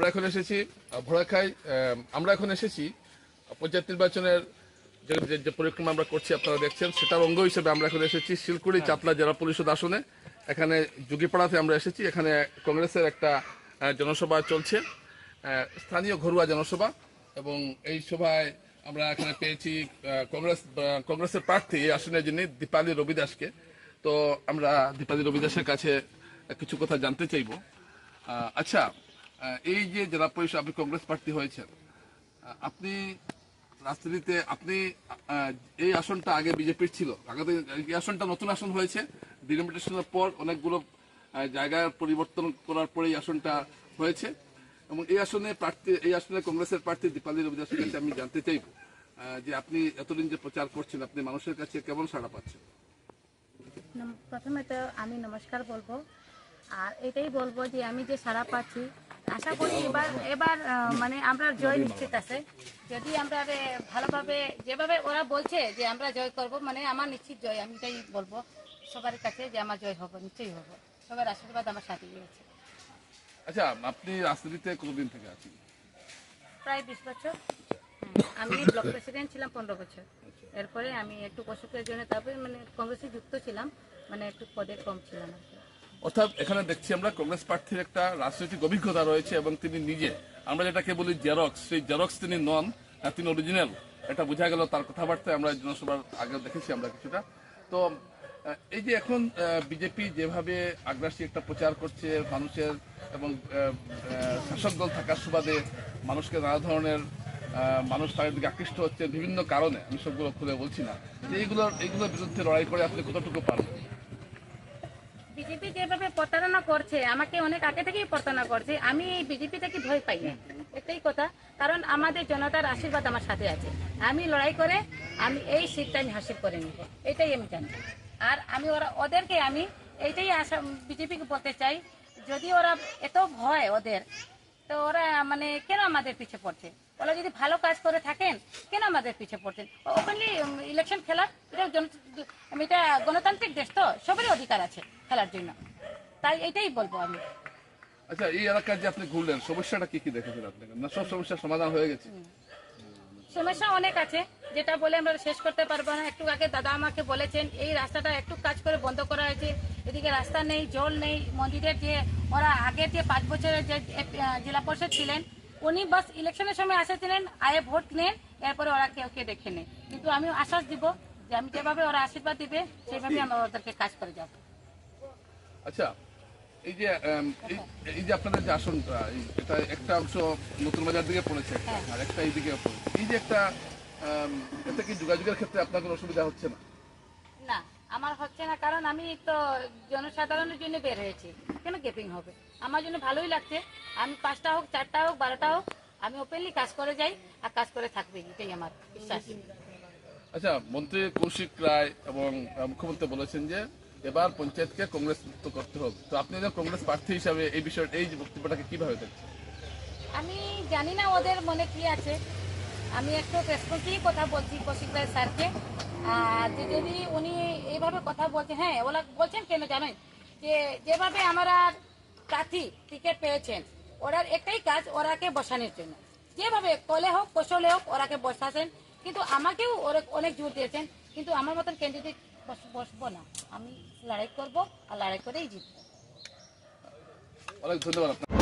এখন এসেছি ভোড়াখাই। আমরা এখন এসেছি পঞ্চায়েত নির্বাচনের যে পরিক্রমা আমরা করছি, আপনারা দেখছেন, সেটার অঙ্গ হিসেবে আমরা এখন এসেছি শিলকুড়ি চাতলা জেলা পরিষদ আসনে। এখানে যুগিপাড়াতে আমরা এসেছি। এখানে কংগ্রেসের একটা জনসভা চলছে, স্থানীয় ঘরোয়া জনসভা। এবং এই সভায় আমরা এখানে পেয়েছি কংগ্রেসের প্রার্থী এই আসনে যিনি দীপালি রবিদাসকে। তো আমরা দীপালি রবিদাসের কাছে কিছু কথা জানতে চাইব। আচ্ছা, এই যে জেলা পরিষদ আপনি কংগ্রেস প্রার্থী হয়েছেন, আপনি রাজনীতিতে আপনি এই আসনটা আগে বিজেপির ছিল, এই আসনটা নতুন আসন হয়েছে, ডিলিমিটেশনের পর অনেকগুলো জায়গায় পরিবর্তন করার পরে এই আসনটা হয়েছে। এবং এই আসনে কংগ্রেসের প্রার্থী দীপালি রবিদাসের কাছে আমি জানতে চাইব যে আপনি এতদিন যে প্রচার করছেন, আপনি মানুষের কাছে কেমন সাড়া পাচ্ছেন? প্রথমে তো আমি নমস্কার বলবো, আর এটাই বলবো যে আমি যে সাড়া পাচ্ছি, আশা করি এবার মানে আমরা জয় নিশ্চিত আছে। যদি আমরা ভালোভাবে যেভাবে ওরা বলছে যে আমরা জয় করব, মানে আমার নিশ্চিত জয়। আমি এটাই বলবো সবার কাছে যে আমার জয় হবো, নিশ্চয়ই হবো। সবার আশীর্বাদ আমার সাথে আছে। আচ্ছা, আপনি রাজনীতিতে কতদিন থেকে আছেন? প্রায় 20 বছর। আমি ব্লক প্রেসিডেন্ট ছিলাম 15 বছর। এরপরে আমি একটু অসুখের জন্য তারপরে মানে কংগ্রেসে যুক্ত ছিলাম, মানে একটু পদে কম ছিলাম আর কি। অর্থাৎ এখানে দেখছি আমরা কংগ্রেস প্রার্থীর একটা রাজনৈতিক অভিজ্ঞতা রয়েছে এবং তিনি নিজে, আমরা যেটাকে বলি জেরক্স, সেই জেরক্স তিনি নন, তিনি অরিজিনাল। এটা বোঝা গেল তার কথাবার্তায়। আমরা জনসভার আগে দেখেছি আমরা কিছুটা। তো এই যে এখন বিজেপি যেভাবে আগ্রাসী একটা প্রচার করছে মানুষের, এবং শাসক দল থাকার সুবাদে মানুষকে নানা ধরনের মানুষ তাদের দিকে আকৃষ্ট হচ্ছে বিভিন্ন কারণে, আমি সবগুলো খুলে বলছি না, এইগুলোর বিরুদ্ধে লড়াই করে আপনি কতটুকু পারবেন? বিজেপি যেভাবে প্রতারণা করছে, আমাকে অনেক আগে থেকেই প্রতারণা করছে, আমি বিজেপি থেকে ভয় পাই না, এটাই কথা। কারণ আমাদের জনতার আশীর্বাদ আমার সাথে আছে। আমি লড়াই করে আমি এই সিটটা আমি হাসিল করে নিব, এটাই আমি জানি। আর আমি ওদেরকে আমি এইটাই আশা বিজেপিকে বলতে চাই, যদি ওরা এত ভয় ওদের, তো ওরা মানে কেন আমাদের পিছে পড়ছে? ওরা যদি ভালো কাজ করে থাকেন, কেন আমাদের পিছে পড়ছেন? ওপেনলি ইলেকশন খেলার, এটা গণতান্ত্রিক দেশ, তো সবারই অধিকার আছে খেলার জন্য। তাই এটাই বলবো আমি। আচ্ছা, এই এলাকার যে আপনি ঘুরলেন, সমস্যাটা কি কি দেখেছেন আপনি? না সব সমস্যার সমাধান হয়ে গেছে? সমস্যা অনেক আছে, যেটা বলে আমরা শেষ করতে পারবো না। একটু আগে দাদা আমাকে বলেছেন এই রাস্তাটা একটু কাজ করে বন্ধ করা হয়েছে, এদিকে রাস্তা নেই, জল নেই। মন্দিরের যে ওরা আগের যে 5 বছরের যে জেলা পরিষদ ছিলেন, উনি বাস ইলেকশনের সময় এসেছিলেন, আয়ে ভোট নেন, এরপরে ওরা কেউ দেখে নেই। কিন্তু আমি আশ্বাস দিব যে আমি যেভাবে ওরা আশীর্বাদ দিবে সেইভাবে আমরা ওদেরকে কাজ করে যাব। আচ্ছা, এই যে আপনাদের যে আসনটা, এটা একটা অংশ নতুন বাজার দিকে পড়েছে আর একটা এই দিকে পড়েছে, এই যে একটা এতে কি যোগাযোগের ক্ষেত্রে আপনার কোনো অসুবিধা হচ্ছে না? না, আমার হচ্ছে না, কারণ আমি তো জনসাধারণের জন্য বের হয়েছি, কেন গ্যাপিং হবে? আমার জন্য ভালোই লাগছে। আমি 5টা হোক, 4টা হোক, 12টা হোক, আমি ওপেনলি কাজ করে যাই আর কাজ করে থাকবে, এটাই আমার বিশ্বাস। আচ্ছা, মন্ত্রী কৌশিক রায় এবং মুখ্যমন্ত্রী বলেছেন যে এবার পঞ্চায়েতকে কংগ্রেস মুক্ত করতে হবে। তো আপনি কংগ্রেস প্রার্থী হিসাবে এই বিষয়টা, এই যে বক্তব্যটাকে কিভাবে দেখছেন? আমি জানি না ওদের মনে কি আছে। আমি একটু রেসপন্সিভ কথা বলছি কৌশিক রায় স্যারকে, যে যদি উনি এইভাবে কথা বলছেন, হ্যাঁ ওরা বলছেন কেন জানেন, যে যেভাবে আমরা প্রার্থী টিকিট পেয়েছেন, ওরার একটাই কাজ ওরাকে বসানোর জন্য, যেভাবে কলে হোক কৌশলে হোক ওরাকে বসাছেন। কিন্তু আমাকেও অনেক জোর দিয়েছেন, কিন্তু আমার মতন ক্যান্ডিডেট বসবো না, আমি লড়াই করবো আর লড়াই করেই জিতবো। অনেক ধন্যবাদ আপনার।